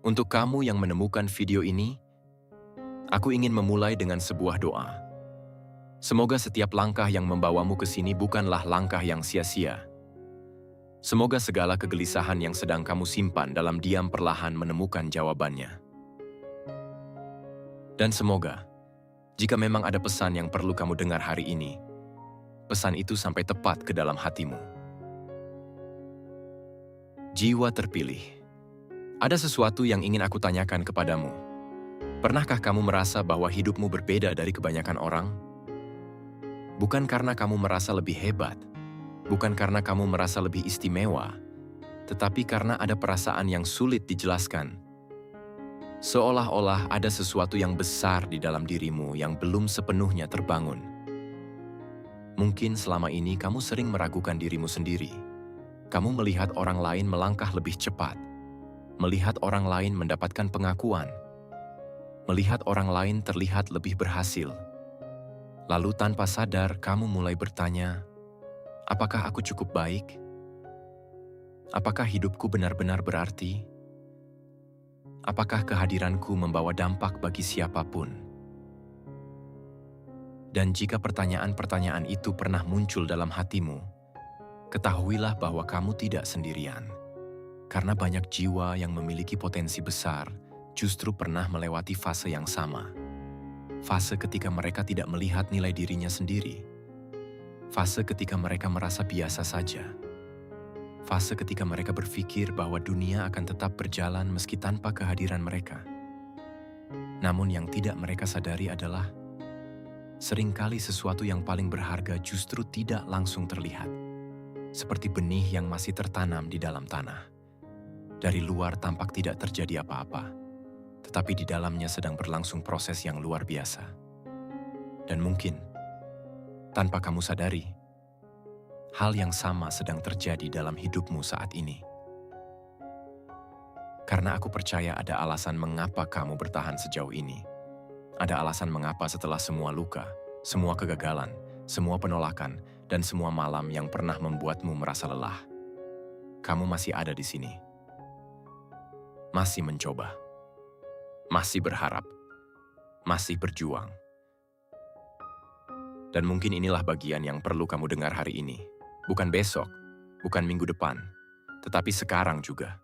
Untuk kamu yang menemukan video ini, aku ingin memulai dengan sebuah doa. Semoga setiap langkah yang membawamu ke sini bukanlah langkah yang sia-sia. Semoga segala kegelisahan yang sedang kamu simpan dalam diam perlahan menemukan jawabannya. Dan semoga, jika memang ada pesan yang perlu kamu dengar hari ini, pesan itu sampai tepat ke dalam hatimu. Jiwa terpilih. Ada sesuatu yang ingin aku tanyakan kepadamu. Pernahkah kamu merasa bahwa hidupmu berbeda dari kebanyakan orang? Bukan karena kamu merasa lebih hebat, bukan karena kamu merasa lebih istimewa, tetapi karena ada perasaan yang sulit dijelaskan. Seolah-olah ada sesuatu yang besar di dalam dirimu yang belum sepenuhnya terbangun. Mungkin selama ini kamu sering meragukan dirimu sendiri. Kamu melihat orang lain melangkah lebih cepat, melihat orang lain mendapatkan pengakuan, melihat orang lain terlihat lebih berhasil. Lalu tanpa sadar kamu mulai bertanya, apakah aku cukup baik? Apakah hidupku benar-benar berarti? Apakah kehadiranku membawa dampak bagi siapapun? Dan jika pertanyaan-pertanyaan itu pernah muncul dalam hatimu, ketahuilah bahwa kamu tidak sendirian. Karena banyak jiwa yang memiliki potensi besar justru pernah melewati fase yang sama. Fase ketika mereka tidak melihat nilai dirinya sendiri. Fase ketika mereka merasa biasa saja. Fase ketika mereka berpikir bahwa dunia akan tetap berjalan meski tanpa kehadiran mereka. Namun yang tidak mereka sadari adalah seringkali sesuatu yang paling berharga justru tidak langsung terlihat. Seperti benih yang masih tertanam di dalam tanah. Dari luar tampak tidak terjadi apa-apa, tetapi di dalamnya sedang berlangsung proses yang luar biasa. Dan mungkin, tanpa kamu sadari, hal yang sama sedang terjadi dalam hidupmu saat ini. Karena aku percaya ada alasan mengapa kamu bertahan sejauh ini. Ada alasan mengapa setelah semua luka, semua kegagalan, semua penolakan, dan semua malam yang pernah membuatmu merasa lelah, kamu masih ada di sini. Masih mencoba. Masih berharap. Masih berjuang. Dan mungkin inilah bagian yang perlu kamu dengar hari ini. Bukan besok, bukan minggu depan, tetapi sekarang juga.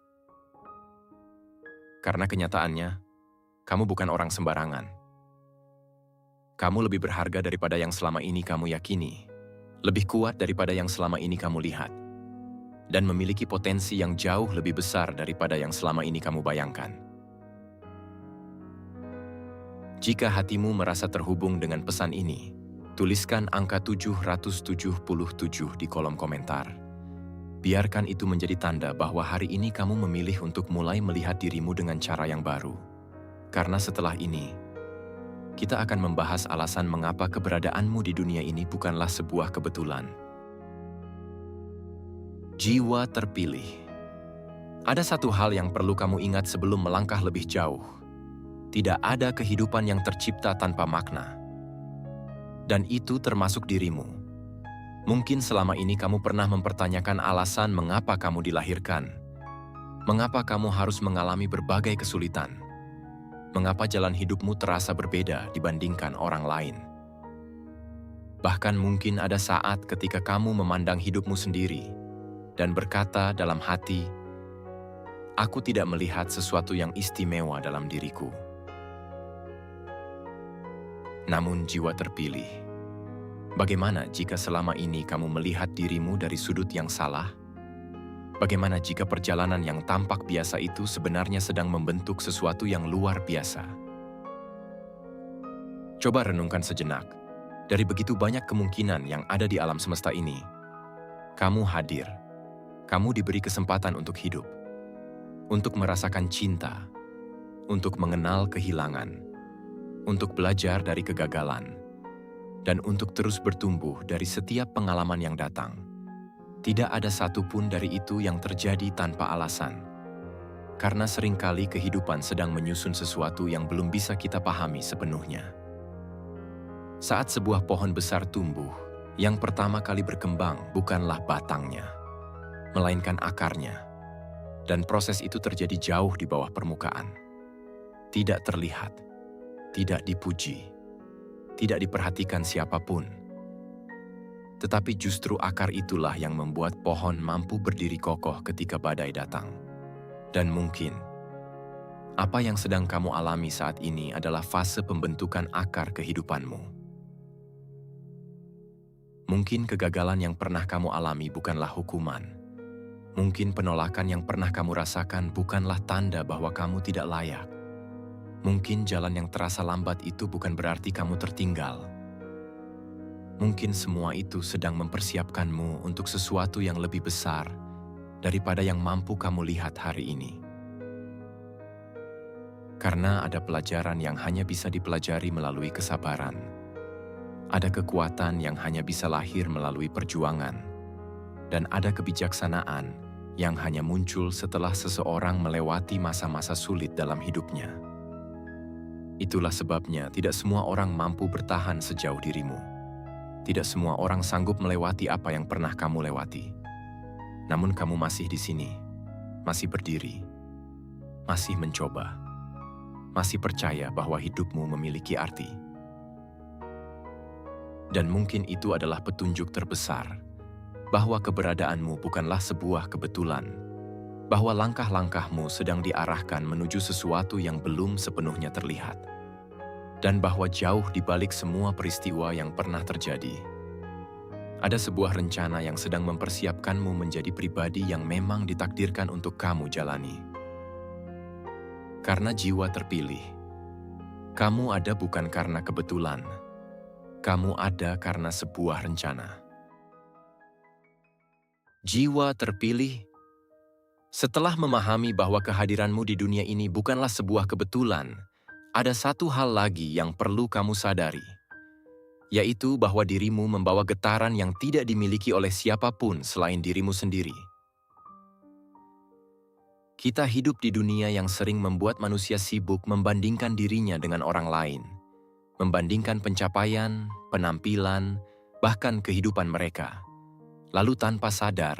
Karena kenyataannya, kamu bukan orang sembarangan. Kamu lebih berharga daripada yang selama ini kamu yakini, lebih kuat daripada yang selama ini kamu lihat, dan memiliki potensi yang jauh lebih besar daripada yang selama ini kamu bayangkan. Jika hatimu merasa terhubung dengan pesan ini, tuliskan angka 777 di kolom komentar. Biarkan itu menjadi tanda bahwa hari ini kamu memilih untuk mulai melihat dirimu dengan cara yang baru. Karena setelah ini, kita akan membahas alasan mengapa keberadaanmu di dunia ini bukanlah sebuah kebetulan. Jiwa terpilih. Ada satu hal yang perlu kamu ingat sebelum melangkah lebih jauh. Tidak ada kehidupan yang tercipta tanpa makna. Dan itu termasuk dirimu. Mungkin selama ini kamu pernah mempertanyakan alasan mengapa kamu dilahirkan. Mengapa kamu harus mengalami berbagai kesulitan. Mengapa jalan hidupmu terasa berbeda dibandingkan orang lain. Bahkan mungkin ada saat ketika kamu memandang hidupmu sendiri dan berkata dalam hati, aku tidak melihat sesuatu yang istimewa dalam diriku. Namun jiwa terpilih, bagaimana jika selama ini kamu melihat dirimu dari sudut yang salah? Bagaimana jika perjalanan yang tampak biasa itu sebenarnya sedang membentuk sesuatu yang luar biasa? Coba renungkan sejenak, dari begitu banyak kemungkinan yang ada di alam semesta ini, kamu hadir. Kamu diberi kesempatan untuk hidup, untuk merasakan cinta, untuk mengenal kehilangan, untuk belajar dari kegagalan, dan untuk terus bertumbuh dari setiap pengalaman yang datang. Tidak ada satupun dari itu yang terjadi tanpa alasan, karena seringkali kehidupan sedang menyusun sesuatu yang belum bisa kita pahami sepenuhnya. Saat sebuah pohon besar tumbuh, yang pertama kali berkembang bukanlah batangnya, melainkan akarnya. Dan proses itu terjadi jauh di bawah permukaan. Tidak terlihat, tidak dipuji, tidak diperhatikan siapapun. Tetapi justru akar itulah yang membuat pohon mampu berdiri kokoh ketika badai datang. Dan mungkin, apa yang sedang kamu alami saat ini adalah fase pembentukan akar kehidupanmu. Mungkin kegagalan yang pernah kamu alami bukanlah hukuman. Mungkin penolakan yang pernah kamu rasakan bukanlah tanda bahwa kamu tidak layak. Mungkin jalan yang terasa lambat itu bukan berarti kamu tertinggal. Mungkin semua itu sedang mempersiapkanmu untuk sesuatu yang lebih besar daripada yang mampu kamu lihat hari ini. Karena ada pelajaran yang hanya bisa dipelajari melalui kesabaran. Ada kekuatan yang hanya bisa lahir melalui perjuangan. Dan ada kebijaksanaan yang hanya muncul setelah seseorang melewati masa-masa sulit dalam hidupnya. Itulah sebabnya tidak semua orang mampu bertahan sejauh dirimu. Tidak semua orang sanggup melewati apa yang pernah kamu lewati. Namun kamu masih di sini, masih berdiri, masih mencoba, masih percaya bahwa hidupmu memiliki arti. Dan mungkin itu adalah petunjuk terbesar, bahwa keberadaanmu bukanlah sebuah kebetulan, bahwa langkah-langkahmu sedang diarahkan menuju sesuatu yang belum sepenuhnya terlihat, dan bahwa jauh di balik semua peristiwa yang pernah terjadi, ada sebuah rencana yang sedang mempersiapkanmu menjadi pribadi yang memang ditakdirkan untuk kamu jalani. Karena jiwa terpilih, kamu ada bukan karena kebetulan, kamu ada karena sebuah rencana. Jiwa terpilih. Setelah memahami bahwa kehadiranmu di dunia ini bukanlah sebuah kebetulan, ada satu hal lagi yang perlu kamu sadari, yaitu bahwa dirimu membawa getaran yang tidak dimiliki oleh siapapun selain dirimu sendiri. Kita hidup di dunia yang sering membuat manusia sibuk membandingkan dirinya dengan orang lain, membandingkan pencapaian, penampilan, bahkan kehidupan mereka. Lalu tanpa sadar,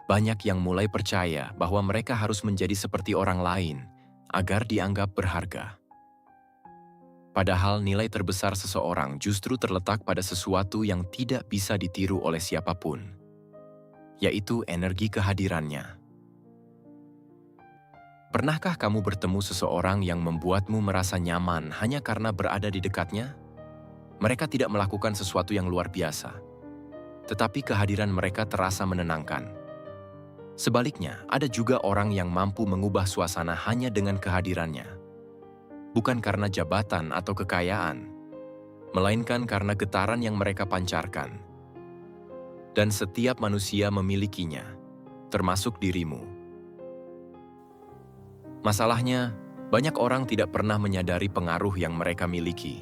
banyak yang mulai percaya bahwa mereka harus menjadi seperti orang lain agar dianggap berharga. Padahal nilai terbesar seseorang justru terletak pada sesuatu yang tidak bisa ditiru oleh siapapun, yaitu energi kehadirannya. Pernahkah kamu bertemu seseorang yang membuatmu merasa nyaman hanya karena berada di dekatnya? Mereka tidak melakukan sesuatu yang luar biasa, tetapi kehadiran mereka terasa menenangkan. Sebaliknya, ada juga orang yang mampu mengubah suasana hanya dengan kehadirannya. Bukan karena jabatan atau kekayaan, melainkan karena getaran yang mereka pancarkan. Dan setiap manusia memilikinya, termasuk dirimu. Masalahnya, banyak orang tidak pernah menyadari pengaruh yang mereka miliki,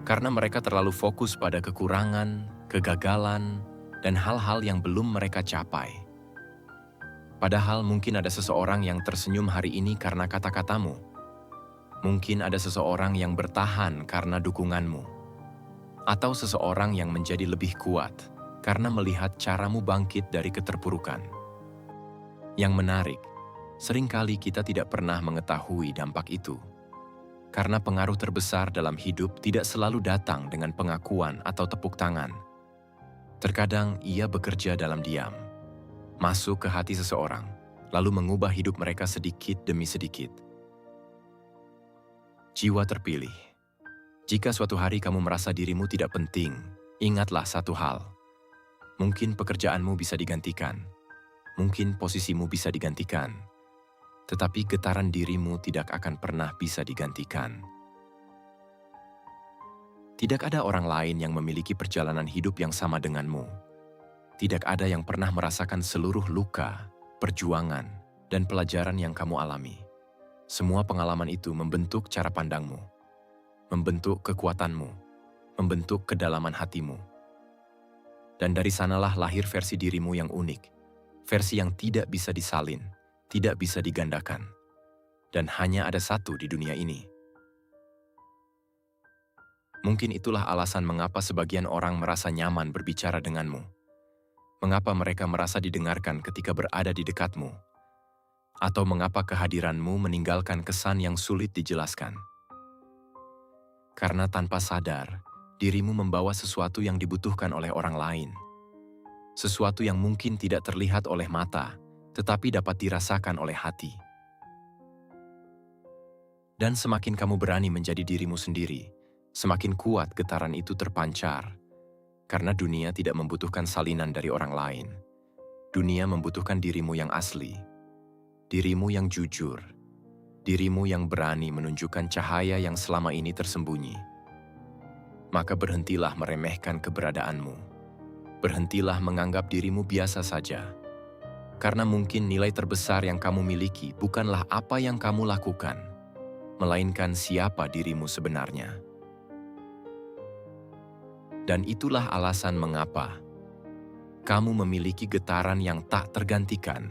karena mereka terlalu fokus pada kekurangan, kegagalan, dan hal-hal yang belum mereka capai. Padahal mungkin ada seseorang yang tersenyum hari ini karena kata-katamu. Mungkin ada seseorang yang bertahan karena dukunganmu. Atau seseorang yang menjadi lebih kuat karena melihat caramu bangkit dari keterpurukan. Yang menarik, seringkali kita tidak pernah mengetahui dampak itu. Karena pengaruh terbesar dalam hidup tidak selalu datang dengan pengakuan atau tepuk tangan. Terkadang ia bekerja dalam diam, masuk ke hati seseorang, lalu mengubah hidup mereka sedikit demi sedikit. Jiwa terpilih. Jika suatu hari kamu merasa dirimu tidak penting, ingatlah satu hal. Mungkin pekerjaanmu bisa digantikan, mungkin posisimu bisa digantikan, tetapi getaran dirimu tidak akan pernah bisa digantikan. Tidak ada orang lain yang memiliki perjalanan hidup yang sama denganmu. Tidak ada yang pernah merasakan seluruh luka, perjuangan, dan pelajaran yang kamu alami. Semua pengalaman itu membentuk cara pandangmu, membentuk kekuatanmu, membentuk kedalaman hatimu. Dan dari sanalah lahir versi dirimu yang unik, versi yang tidak bisa disalin, tidak bisa digandakan, dan hanya ada satu di dunia ini. Mungkin itulah alasan mengapa sebagian orang merasa nyaman berbicara denganmu. Mengapa mereka merasa didengarkan ketika berada di dekatmu. Atau mengapa kehadiranmu meninggalkan kesan yang sulit dijelaskan? Karena tanpa sadar, dirimu membawa sesuatu yang dibutuhkan oleh orang lain. Sesuatu yang mungkin tidak terlihat oleh mata, tetapi dapat dirasakan oleh hati. Dan semakin kamu berani menjadi dirimu sendiri, semakin kuat getaran itu terpancar. Karena dunia tidak membutuhkan salinan dari orang lain. Dunia membutuhkan dirimu yang asli. Dirimu yang jujur. Dirimu yang berani menunjukkan cahaya yang selama ini tersembunyi. Maka berhentilah meremehkan keberadaanmu. Berhentilah menganggap dirimu biasa saja. Karena mungkin nilai terbesar yang kamu miliki bukanlah apa yang kamu lakukan, melainkan siapa dirimu sebenarnya. Dan itulah alasan mengapa kamu memiliki getaran yang tak tergantikan.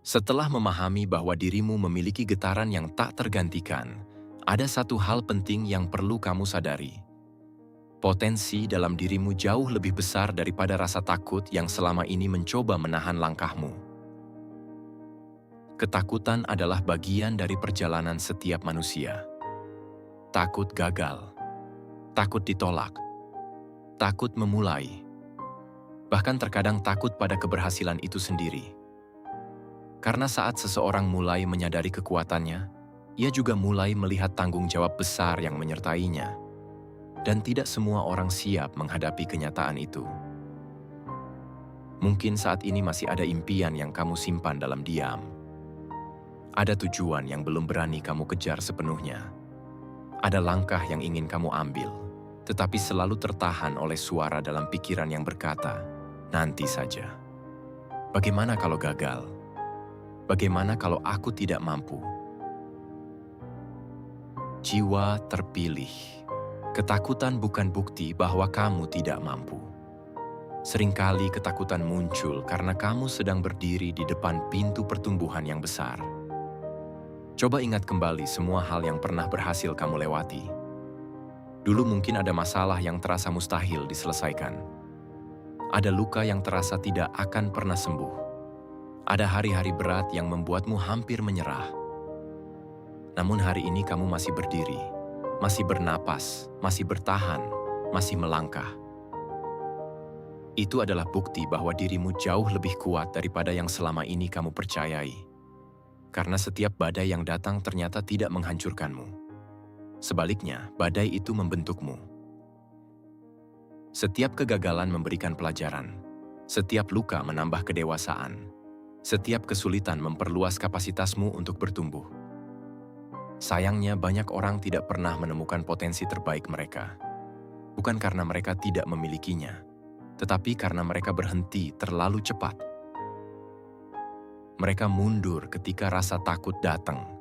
Setelah memahami bahwa dirimu memiliki getaran yang tak tergantikan, ada satu hal penting yang perlu kamu sadari. Potensi dalam dirimu jauh lebih besar daripada rasa takut yang selama ini mencoba menahan langkahmu. Ketakutan adalah bagian dari perjalanan setiap manusia. Takut gagal, takut ditolak, takut memulai, bahkan terkadang takut pada keberhasilan itu sendiri. Karena saat seseorang mulai menyadari kekuatannya, ia juga mulai melihat tanggung jawab besar yang menyertainya. Dan tidak semua orang siap menghadapi kenyataan itu. Mungkin saat ini masih ada impian yang kamu simpan dalam diam. Ada tujuan yang belum berani kamu kejar sepenuhnya. Ada langkah yang ingin kamu ambil, tetapi selalu tertahan oleh suara dalam pikiran yang berkata, nanti saja. Bagaimana kalau gagal? Bagaimana kalau aku tidak mampu? Jiwa terpilih. Ketakutan bukan bukti bahwa kamu tidak mampu. Seringkali ketakutan muncul karena kamu sedang berdiri di depan pintu pertumbuhan yang besar. Coba ingat kembali semua hal yang pernah berhasil kamu lewati. Dulu mungkin ada masalah yang terasa mustahil diselesaikan. Ada luka yang terasa tidak akan pernah sembuh. Ada hari-hari berat yang membuatmu hampir menyerah. Namun hari ini kamu masih berdiri, masih bernapas, masih bertahan, masih melangkah. Itu adalah bukti bahwa dirimu jauh lebih kuat daripada yang selama ini kamu percayai. Karena setiap badai yang datang ternyata tidak menghancurkanmu. Sebaliknya, badai itu membentukmu. Setiap kegagalan memberikan pelajaran. Setiap luka menambah kedewasaan. Setiap kesulitan memperluas kapasitasmu untuk bertumbuh. Sayangnya, banyak orang tidak pernah menemukan potensi terbaik mereka. Bukan karena mereka tidak memilikinya, tetapi karena mereka berhenti terlalu cepat. Mereka mundur ketika rasa takut datang.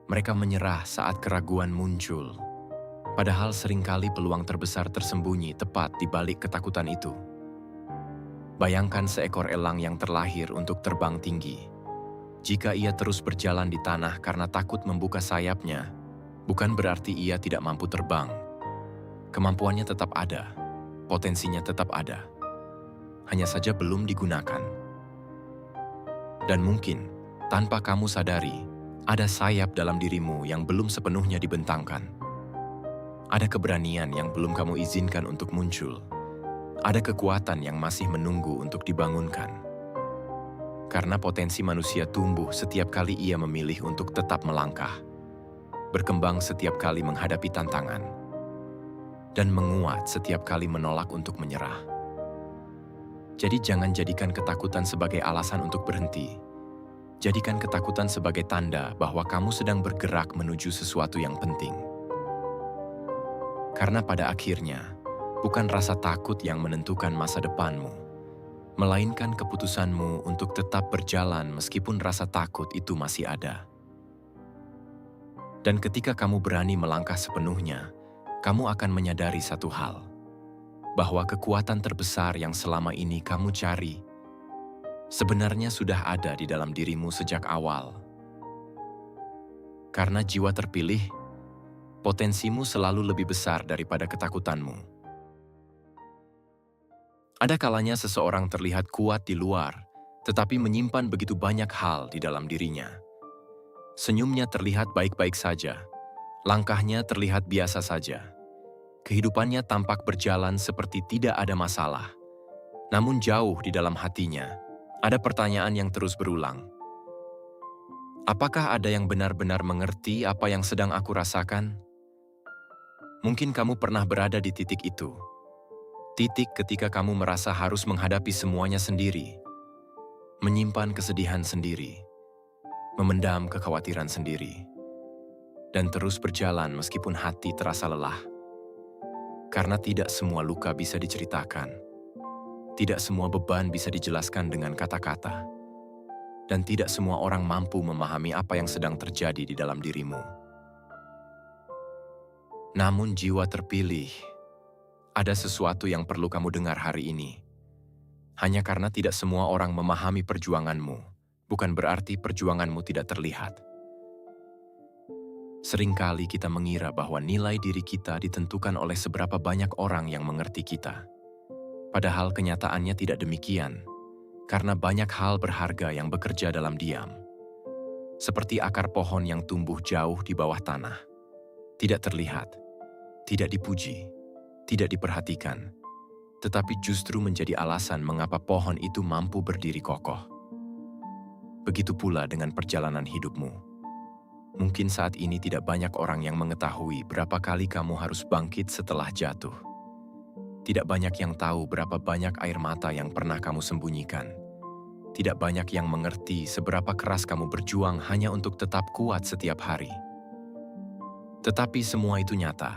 Mereka menyerah saat keraguan muncul. Padahal seringkali peluang terbesar tersembunyi tepat di balik ketakutan itu. Bayangkan seekor elang yang terlahir untuk terbang tinggi. Jika ia terus berjalan di tanah karena takut membuka sayapnya, bukan berarti ia tidak mampu terbang. Kemampuannya tetap ada, potensinya tetap ada. Hanya saja belum digunakan. Dan mungkin, tanpa kamu sadari, ada sayap dalam dirimu yang belum sepenuhnya dibentangkan. Ada keberanian yang belum kamu izinkan untuk muncul. Ada kekuatan yang masih menunggu untuk dibangunkan. Karena potensi manusia tumbuh setiap kali ia memilih untuk tetap melangkah. Berkembang setiap kali menghadapi tantangan. Dan menguat setiap kali menolak untuk menyerah. Jadi jangan jadikan ketakutan sebagai alasan untuk berhenti. Jadikan ketakutan sebagai tanda bahwa kamu sedang bergerak menuju sesuatu yang penting. Karena pada akhirnya, bukan rasa takut yang menentukan masa depanmu, melainkan keputusanmu untuk tetap berjalan meskipun rasa takut itu masih ada. Dan ketika kamu berani melangkah sepenuhnya, kamu akan menyadari satu hal, bahwa kekuatan terbesar yang selama ini kamu cari sebenarnya sudah ada di dalam dirimu sejak awal. Karena jiwa terpilih, potensimu selalu lebih besar daripada ketakutanmu. Ada kalanya seseorang terlihat kuat di luar, tetapi menyimpan begitu banyak hal di dalam dirinya. Senyumnya terlihat baik-baik saja, langkahnya terlihat biasa saja. Kehidupannya tampak berjalan seperti tidak ada masalah. Namun jauh di dalam hatinya, ada pertanyaan yang terus berulang. Apakah ada yang benar-benar mengerti apa yang sedang aku rasakan? Mungkin kamu pernah berada di titik itu. Titik ketika kamu merasa harus menghadapi semuanya sendiri, menyimpan kesedihan sendiri, memendam kekhawatiran sendiri, dan terus berjalan meskipun hati terasa lelah. Karena tidak semua luka bisa diceritakan. Tidak semua beban bisa dijelaskan dengan kata-kata, dan tidak semua orang mampu memahami apa yang sedang terjadi di dalam dirimu. Namun jiwa terpilih, ada sesuatu yang perlu kamu dengar hari ini. Hanya karena tidak semua orang memahami perjuanganmu, bukan berarti perjuanganmu tidak terlihat. Seringkali kita mengira bahwa nilai diri kita ditentukan oleh seberapa banyak orang yang mengerti kita. Padahal kenyataannya tidak demikian, karena banyak hal berharga yang bekerja dalam diam. Seperti akar pohon yang tumbuh jauh di bawah tanah. Tidak terlihat, tidak dipuji, tidak diperhatikan, tetapi justru menjadi alasan mengapa pohon itu mampu berdiri kokoh. Begitu pula dengan perjalanan hidupmu. Mungkin saat ini tidak banyak orang yang mengetahui berapa kali kamu harus bangkit setelah jatuh. Tidak banyak yang tahu berapa banyak air mata yang pernah kamu sembunyikan. Tidak banyak yang mengerti seberapa keras kamu berjuang hanya untuk tetap kuat setiap hari. Tetapi semua itu nyata,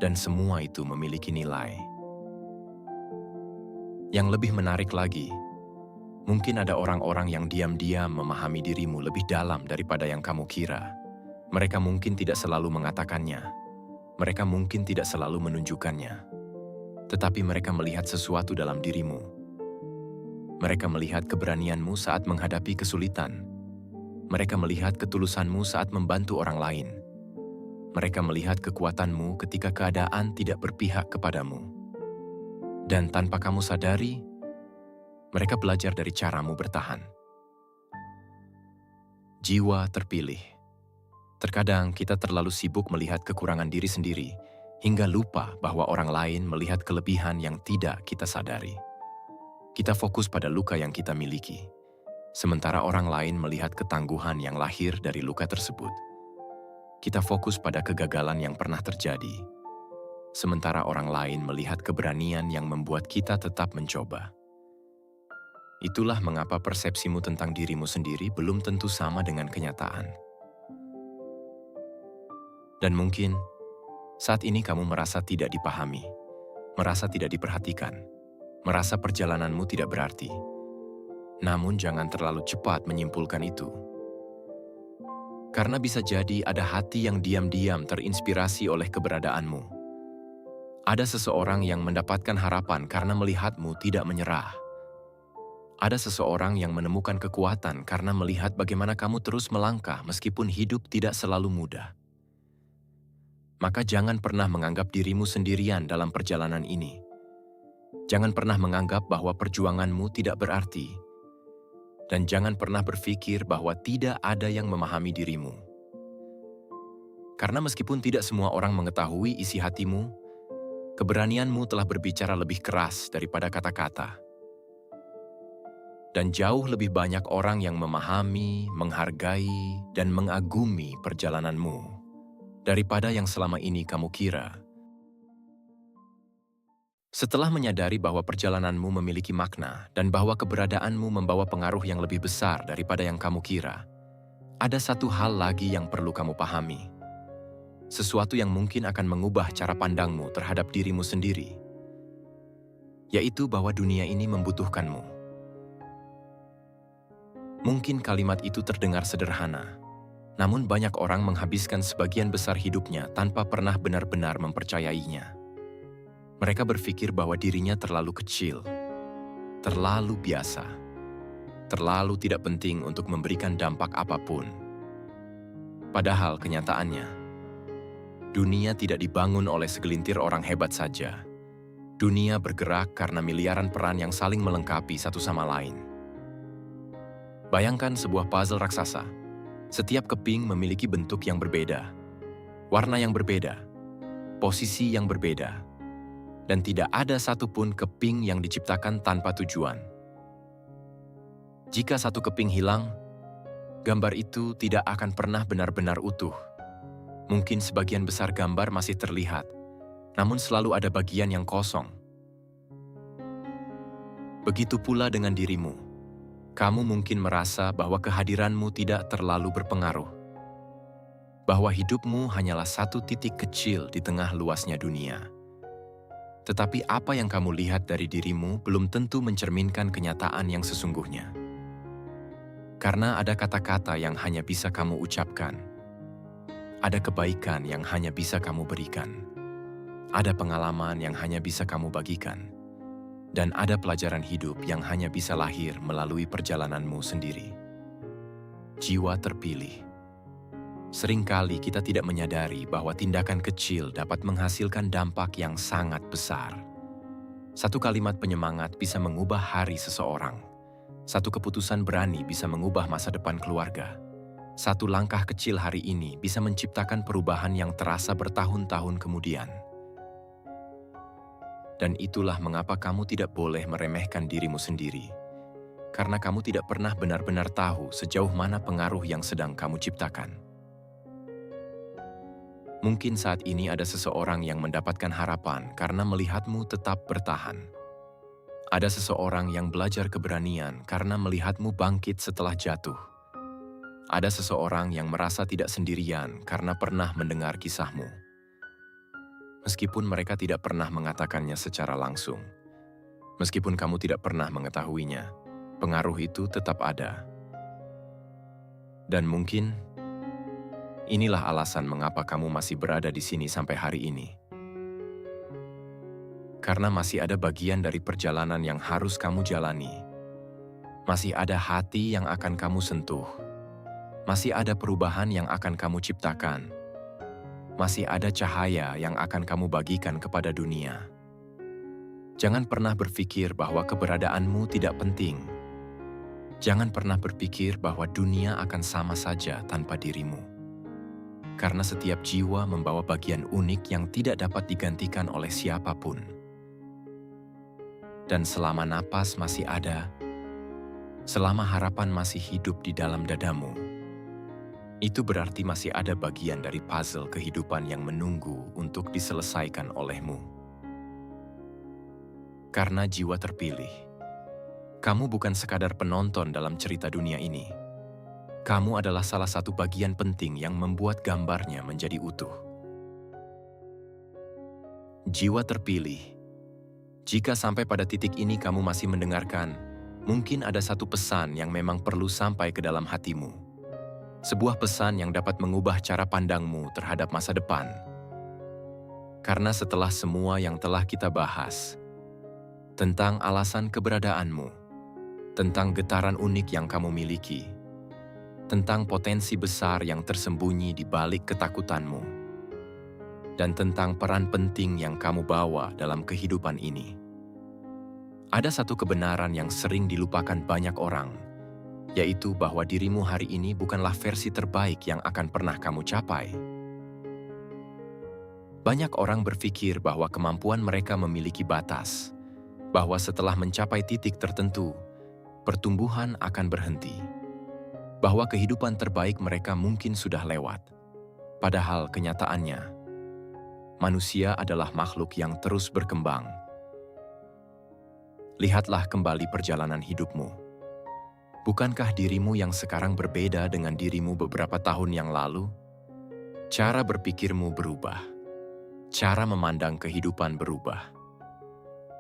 dan semua itu memiliki nilai. Yang lebih menarik lagi, mungkin ada orang-orang yang diam-diam memahami dirimu lebih dalam daripada yang kamu kira. Mereka mungkin tidak selalu mengatakannya. Mereka mungkin tidak selalu menunjukkannya. Tetapi mereka melihat sesuatu dalam dirimu. Mereka melihat keberanianmu saat menghadapi kesulitan. Mereka melihat ketulusanmu saat membantu orang lain. Mereka melihat kekuatanmu ketika keadaan tidak berpihak kepadamu. Dan tanpa kamu sadari, mereka belajar dari caramu bertahan. Jiwa terpilih. Terkadang kita terlalu sibuk melihat kekurangan diri sendiri, hingga lupa bahwa orang lain melihat kelebihan yang tidak kita sadari. Kita fokus pada luka yang kita miliki, sementara orang lain melihat ketangguhan yang lahir dari luka tersebut. Kita fokus pada kegagalan yang pernah terjadi, sementara orang lain melihat keberanian yang membuat kita tetap mencoba. Itulah mengapa persepsimu tentang dirimu sendiri belum tentu sama dengan kenyataan. Dan mungkin saat ini kamu merasa tidak dipahami, merasa tidak diperhatikan, merasa perjalananmu tidak berarti. Namun jangan terlalu cepat menyimpulkan itu. Karena bisa jadi ada hati yang diam-diam terinspirasi oleh keberadaanmu. Ada seseorang yang mendapatkan harapan karena melihatmu tidak menyerah. Ada seseorang yang menemukan kekuatan karena melihat bagaimana kamu terus melangkah meskipun hidup tidak selalu mudah. Maka jangan pernah menganggap dirimu sendirian dalam perjalanan ini. Jangan pernah menganggap bahwa perjuanganmu tidak berarti. Dan jangan pernah berpikir bahwa tidak ada yang memahami dirimu. Karena meskipun tidak semua orang mengetahui isi hatimu, keberanianmu telah berbicara lebih keras daripada kata-kata. Dan jauh lebih banyak orang yang memahami, menghargai, dan mengagumi perjalananmu daripada yang selama ini kamu kira. Setelah menyadari bahwa perjalananmu memiliki makna dan bahwa keberadaanmu membawa pengaruh yang lebih besar daripada yang kamu kira, ada satu hal lagi yang perlu kamu pahami. Sesuatu yang mungkin akan mengubah cara pandangmu terhadap dirimu sendiri, yaitu bahwa dunia ini membutuhkanmu. Mungkin kalimat itu terdengar sederhana, namun banyak orang menghabiskan sebagian besar hidupnya tanpa pernah benar-benar mempercayainya. Mereka berpikir bahwa dirinya terlalu kecil, terlalu biasa, terlalu tidak penting untuk memberikan dampak apapun. Padahal kenyataannya, dunia tidak dibangun oleh segelintir orang hebat saja. Dunia bergerak karena miliaran peran yang saling melengkapi satu sama lain. Bayangkan sebuah puzzle raksasa. Setiap keping memiliki bentuk yang berbeda, warna yang berbeda, posisi yang berbeda, dan tidak ada satupun keping yang diciptakan tanpa tujuan. Jika satu keping hilang, gambar itu tidak akan pernah benar-benar utuh. Mungkin sebagian besar gambar masih terlihat, namun selalu ada bagian yang kosong. Begitu pula dengan dirimu. Kamu mungkin merasa bahwa kehadiranmu tidak terlalu berpengaruh, bahwa hidupmu hanyalah satu titik kecil di tengah luasnya dunia. Tetapi apa yang kamu lihat dari dirimu belum tentu mencerminkan kenyataan yang sesungguhnya. Karena ada kata-kata yang hanya bisa kamu ucapkan, ada kebaikan yang hanya bisa kamu berikan, ada pengalaman yang hanya bisa kamu bagikan, dan ada pelajaran hidup yang hanya bisa lahir melalui perjalananmu sendiri. Jiwa terpilih. Seringkali kita tidak menyadari bahwa tindakan kecil dapat menghasilkan dampak yang sangat besar. Satu kalimat penyemangat bisa mengubah hari seseorang. Satu keputusan berani bisa mengubah masa depan keluarga. Satu langkah kecil hari ini bisa menciptakan perubahan yang terasa bertahun-tahun kemudian. Dan itulah mengapa kamu tidak boleh meremehkan dirimu sendiri. Karena kamu tidak pernah benar-benar tahu sejauh mana pengaruh yang sedang kamu ciptakan. Mungkin saat ini ada seseorang yang mendapatkan harapan karena melihatmu tetap bertahan. Ada seseorang yang belajar keberanian karena melihatmu bangkit setelah jatuh. Ada seseorang yang merasa tidak sendirian karena pernah mendengar kisahmu. Meskipun mereka tidak pernah mengatakannya secara langsung, meskipun kamu tidak pernah mengetahuinya, pengaruh itu tetap ada. Dan mungkin, inilah alasan mengapa kamu masih berada di sini sampai hari ini. Karena masih ada bagian dari perjalanan yang harus kamu jalani. Masih ada hati yang akan kamu sentuh. Masih ada perubahan yang akan kamu ciptakan. Masih ada cahaya yang akan kamu bagikan kepada dunia. Jangan pernah berpikir bahwa keberadaanmu tidak penting. Jangan pernah berpikir bahwa dunia akan sama saja tanpa dirimu. Karena setiap jiwa membawa bagian unik yang tidak dapat digantikan oleh siapapun. Dan selama napas masih ada, selama harapan masih hidup di dalam dadamu, itu berarti masih ada bagian dari puzzle kehidupan yang menunggu untuk diselesaikan olehmu. Karena jiwa terpilih, kamu bukan sekadar penonton dalam cerita dunia ini. Kamu adalah salah satu bagian penting yang membuat gambarnya menjadi utuh. Jiwa terpilih. Jika sampai pada titik ini kamu masih mendengarkan, mungkin ada satu pesan yang memang perlu sampai ke dalam hatimu. Sebuah pesan yang dapat mengubah cara pandangmu terhadap masa depan. Karena setelah semua yang telah kita bahas, tentang alasan keberadaanmu, tentang getaran unik yang kamu miliki, tentang potensi besar yang tersembunyi di balik ketakutanmu, dan tentang peran penting yang kamu bawa dalam kehidupan ini. Ada satu kebenaran yang sering dilupakan banyak orang, yaitu bahwa dirimu hari ini bukanlah versi terbaik yang akan pernah kamu capai. Banyak orang berpikir bahwa kemampuan mereka memiliki batas, bahwa setelah mencapai titik tertentu, pertumbuhan akan berhenti, bahwa kehidupan terbaik mereka mungkin sudah lewat. Padahal kenyataannya, manusia adalah makhluk yang terus berkembang. Lihatlah kembali perjalanan hidupmu. Bukankah dirimu yang sekarang berbeda dengan dirimu beberapa tahun yang lalu? Cara berpikirmu berubah. Cara memandang kehidupan berubah.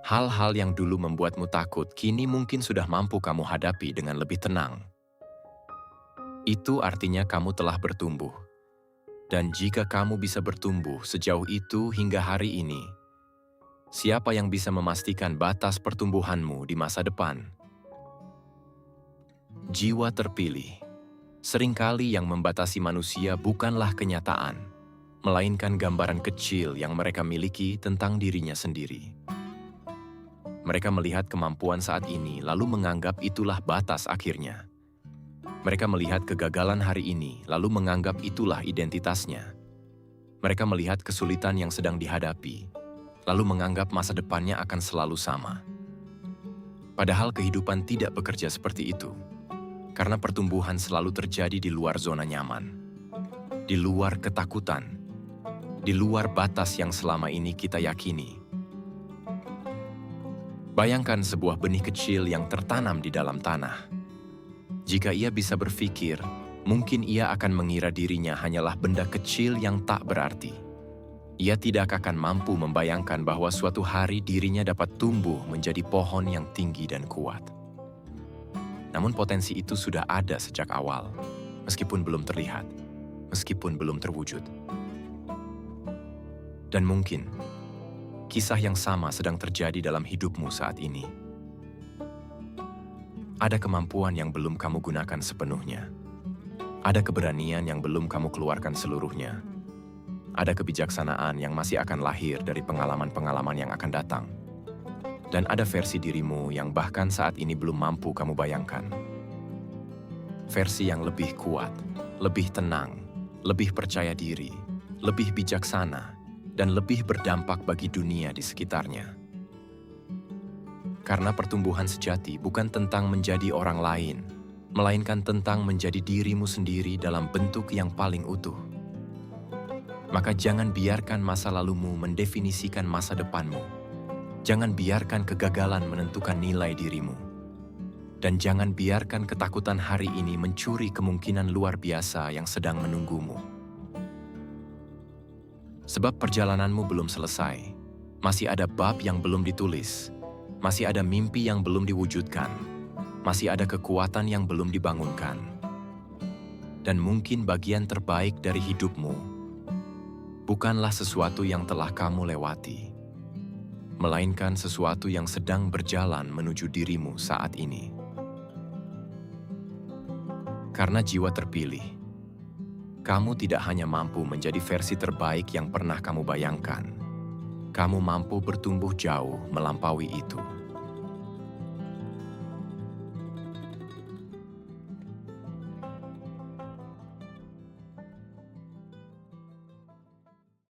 Hal-hal yang dulu membuatmu takut kini mungkin sudah mampu kamu hadapi dengan lebih tenang. Itu artinya kamu telah bertumbuh. Dan jika kamu bisa bertumbuh sejauh itu hingga hari ini, siapa yang bisa memastikan batas pertumbuhanmu di masa depan? Jiwa terpilih. Seringkali yang membatasi manusia bukanlah kenyataan, melainkan gambaran kecil yang mereka miliki tentang dirinya sendiri. Mereka melihat kemampuan saat ini lalu menganggap itulah batas akhirnya. Mereka melihat kegagalan hari ini, lalu menganggap itulah identitasnya. Mereka melihat kesulitan yang sedang dihadapi, lalu menganggap masa depannya akan selalu sama. Padahal kehidupan tidak bekerja seperti itu, karena pertumbuhan selalu terjadi di luar zona nyaman, di luar ketakutan, di luar batas yang selama ini kita yakini. Bayangkan sebuah benih kecil yang tertanam di dalam tanah. Jika ia bisa berpikir, mungkin ia akan mengira dirinya hanyalah benda kecil yang tak berarti. Ia tidak akan mampu membayangkan bahwa suatu hari dirinya dapat tumbuh menjadi pohon yang tinggi dan kuat. Namun potensi itu sudah ada sejak awal, meskipun belum terlihat, meskipun belum terwujud. Dan mungkin, kisah yang sama sedang terjadi dalam hidupmu saat ini. Ada kemampuan yang belum kamu gunakan sepenuhnya. Ada keberanian yang belum kamu keluarkan seluruhnya. Ada kebijaksanaan yang masih akan lahir dari pengalaman-pengalaman yang akan datang. Dan ada versi dirimu yang bahkan saat ini belum mampu kamu bayangkan. Versi yang lebih kuat, lebih tenang, lebih percaya diri, lebih bijaksana, dan lebih berdampak bagi dunia di sekitarnya. Karena pertumbuhan sejati bukan tentang menjadi orang lain, melainkan tentang menjadi dirimu sendiri dalam bentuk yang paling utuh. Maka jangan biarkan masa lalumu mendefinisikan masa depanmu. Jangan biarkan kegagalan menentukan nilai dirimu. Dan jangan biarkan ketakutan hari ini mencuri kemungkinan luar biasa yang sedang menunggumu. Sebab perjalananmu belum selesai, masih ada bab yang belum ditulis, masih ada mimpi yang belum diwujudkan, masih ada kekuatan yang belum dibangunkan. Dan mungkin bagian terbaik dari hidupmu bukanlah sesuatu yang telah kamu lewati, melainkan sesuatu yang sedang berjalan menuju dirimu saat ini. Karena jiwa terpilih, kamu tidak hanya mampu menjadi versi terbaik yang pernah kamu bayangkan, kamu mampu bertumbuh jauh melampaui itu.